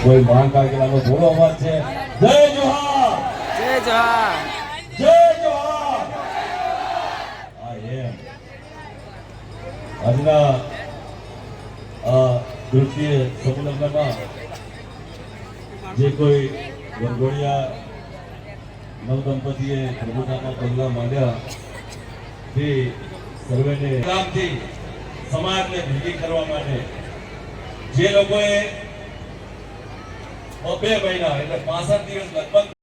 કોઈ મહાકાળ કેલાનો થોડો અવાજ છે. જય જોહાર, જય જોહાર, જય જોહાર. હા એમ આજના નૃત્ય સંમેલનમાં જે કોઈ ગરગોડિયા નવદંપતિએ પ્રભુતાના પગલા માંડ્યા તે સર્વેને રામથી સમાજને ભેગી કરવા માટે જે લોકોએ 2 મહિના એટલે 65 દિવસ લગભગ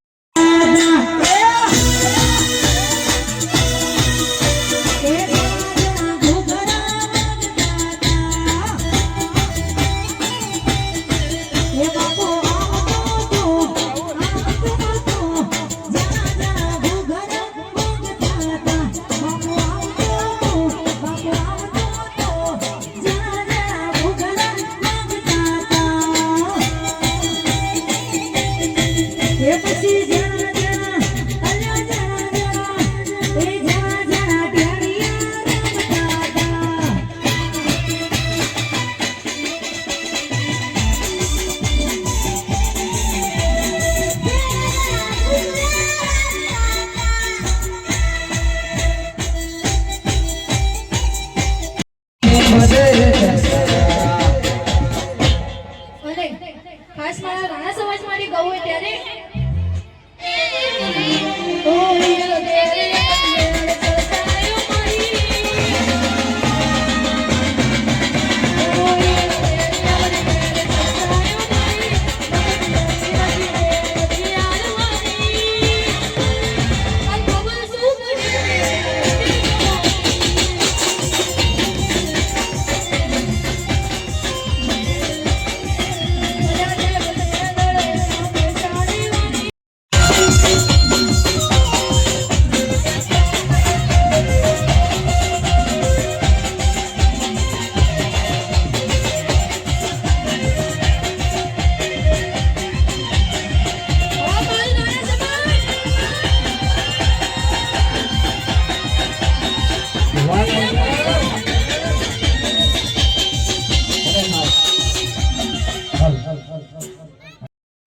ખાસ મારા રાણા સમાજ માટે ગવું ત્યારે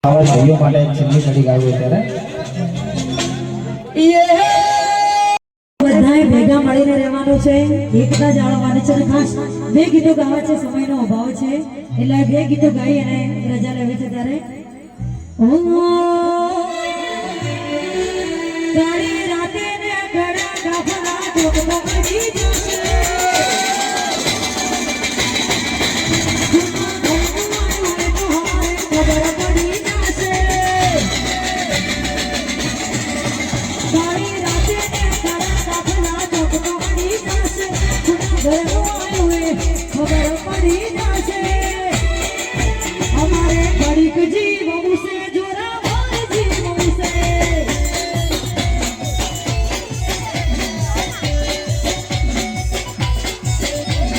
ભાઈઓ માટે છેલ્લી કડી ગાવી ત્યારે બધાએ ભેગા મળીને રહેવાનું છે, એકતા જાળવવાની છે. ખાસ 2 ગીતો ગાવા છે, સમયનો અભાવ છે એટલે 2 ગીતો ગાઈ અને રજા લેવી છે. ત્યારે કાળી રાતે ને ઘડા કાફલા ઢોકળા પડી જશે. ખબર પડી જશે અમારે ઘડીક જીવવું છે, જોરાવર જીવવું છે.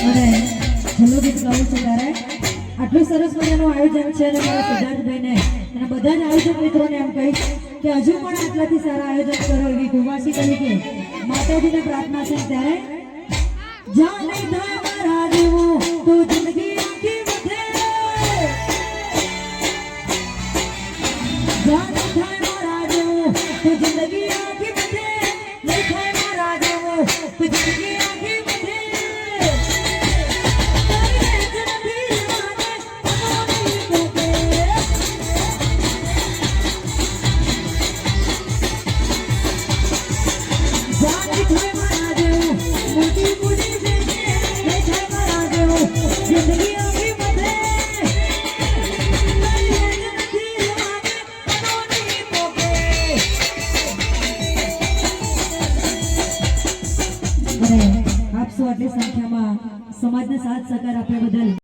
અને છેલ્લું ગીત ગાવું છે ત્યારે આટલું સરસ મજાનું આયોજન છે અને મારા સિદ્ધાર્થભાઈને અને બધા જ આયોજક મિત્રોને એમ કહીશ કે હજુ પણ આટલાથી સારા આયોજન કરો એવી કુવાસી તરીકે માતાજીને પ્રાર્થના છે. ત્યારે જાને થાય મારા જેવું તો જિંદગી આખી વધે, જાને થાય મારા જેવું તો જિંદગી આખી આટલી સંખ્યામાં સમાજને સાથ સહકાર આપ્યા બદલ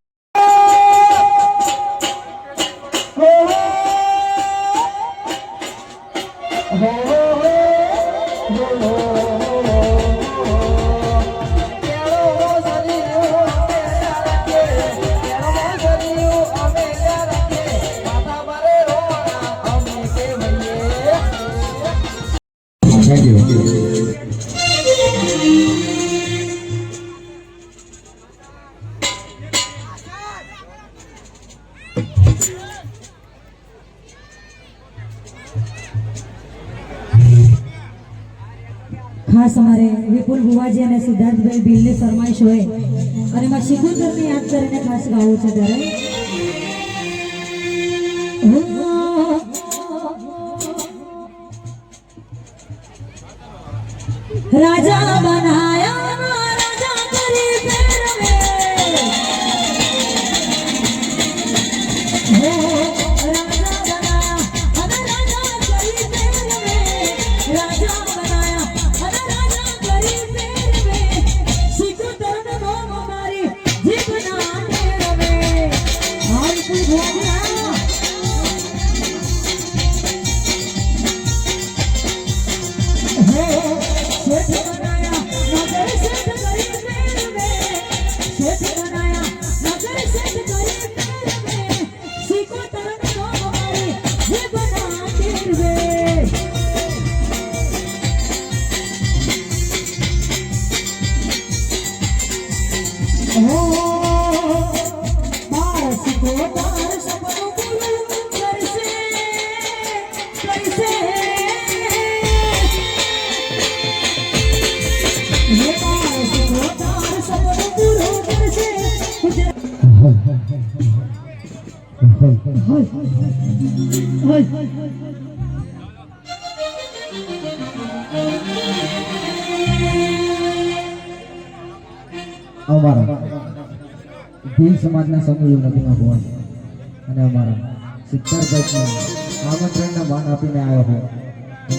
ખાસ અમારે વિપુલ બુવાજી અને સિદ્ધાર્થભાઈ ભીલની ફરમાઈશ હોય અને એમાં શિકુંદરને યાદ કરીને ખાસ ગાવું છે ત્યારે રાજા બનાયા રાજા કરી ફેરવે અમારા ભીલ સમાજના સમૂહ નદીમાં ભવન અને અમારા સિદ્ધાર્થભાઈને આમંત્રણને માન આપીને આવ્યો હોય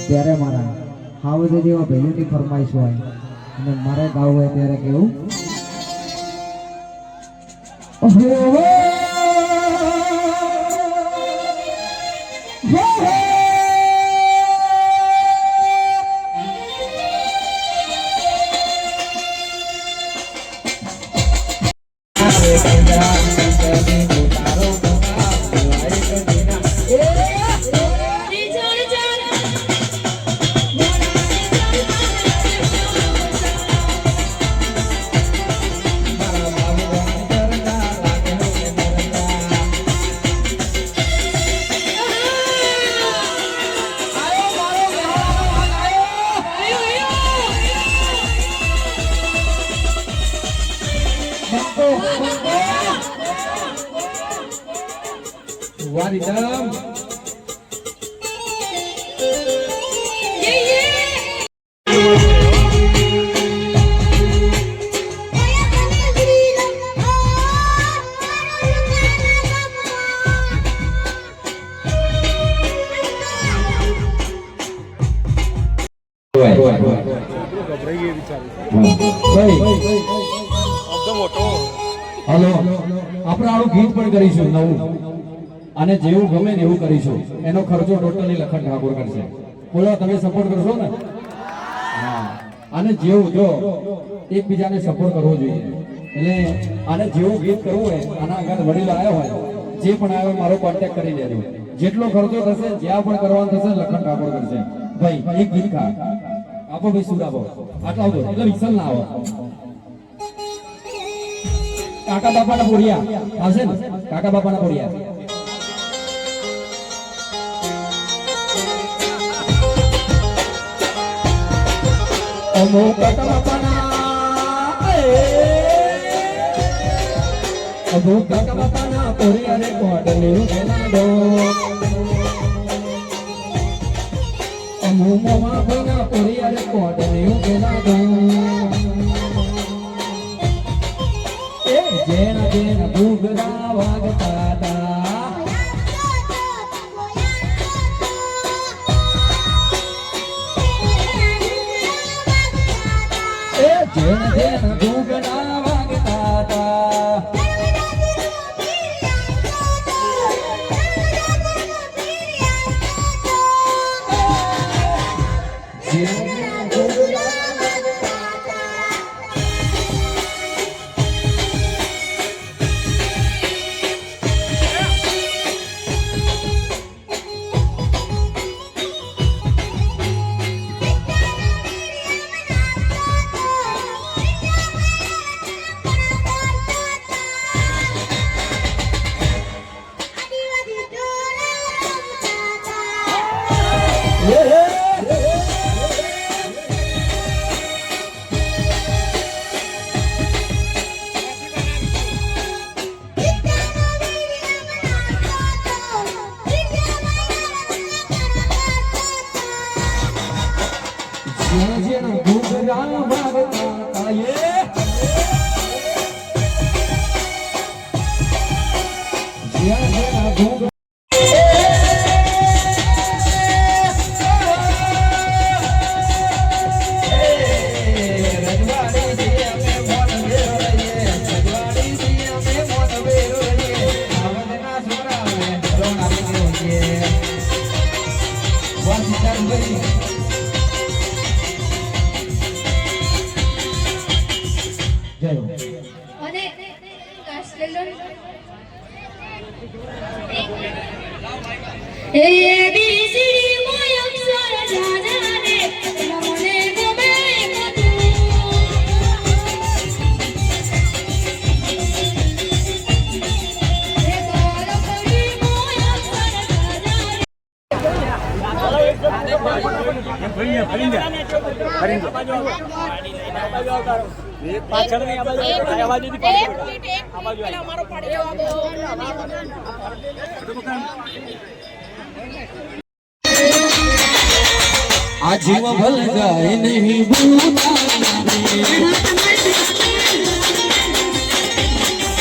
ત્યારે મારા હાવજ જેવા ભાઈઓની ફરમાઈશ હોય અને મારે ગાવું હોય ત્યારે કેવું વારીદમ હલો આપણે આવું ગીત પણ કરીશું નવું અને જેવું ગમે ને એવું કરીશું એનો ખર્ચો ટોટલી લખન ઠાકોર કરશે બોલો તમે સપોર્ટ કરશો ને હા અને જેવું જો એકબીજાને સપોર્ટ કરવો જોઈએ એટલે આને જેવું ગીત કરવું હોય આના આગળ વડીલ આવ્યો હોય જે પણ આવ્યો મારો કોન્ટેક્ટ કરી દેજો જેટલો ખર્ચો થશે જ્યાં પણ કરવાનું થશે લખન ઠાકોર કરશે ભાઈ એક ગીત ખા આપો ભાઈ સુર આપો આટલા આવજો એટલે વિસલ ના આવો કાકા બાપાના પોડિયા આવશે ને કાકા બાપાના પોડિયા અમો કાકા બાપાના અમો કાકા બાપાના પોડિયા રે કોડલે ઉગેલા દો અમો મામા ભાઈના પોડિયા રે કોડલે ઉગેલા દો જેના જેના ઘૂઘરા વાગતા હતા જેના જેના ઘૂઘરા અને એ બી સી મોય અક્ષર જાનાને મને ગમે આ જીવ ભલ જાય નહીં ભૂતારી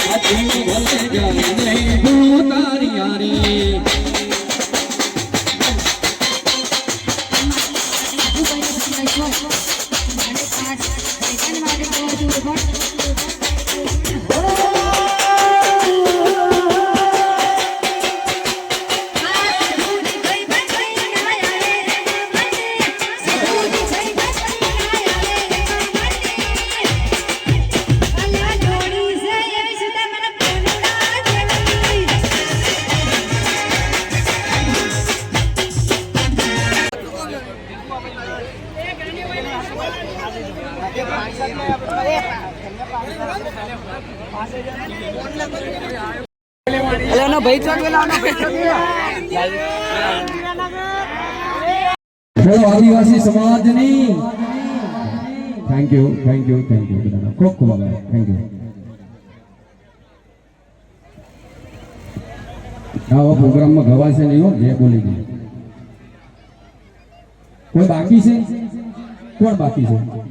આ જીવ ભલ જાય નહીં ભૂતારી યારી આદિવાસી સમાજની થેન્ક યુ ખૂબ ખૂબ આભાર થેન્ક યુ આવા પ્રોગ્રામમાં ગવાશે નહીં હો જે બોલી ગઈ કોઈ બાકી છે કોણ બાકી છે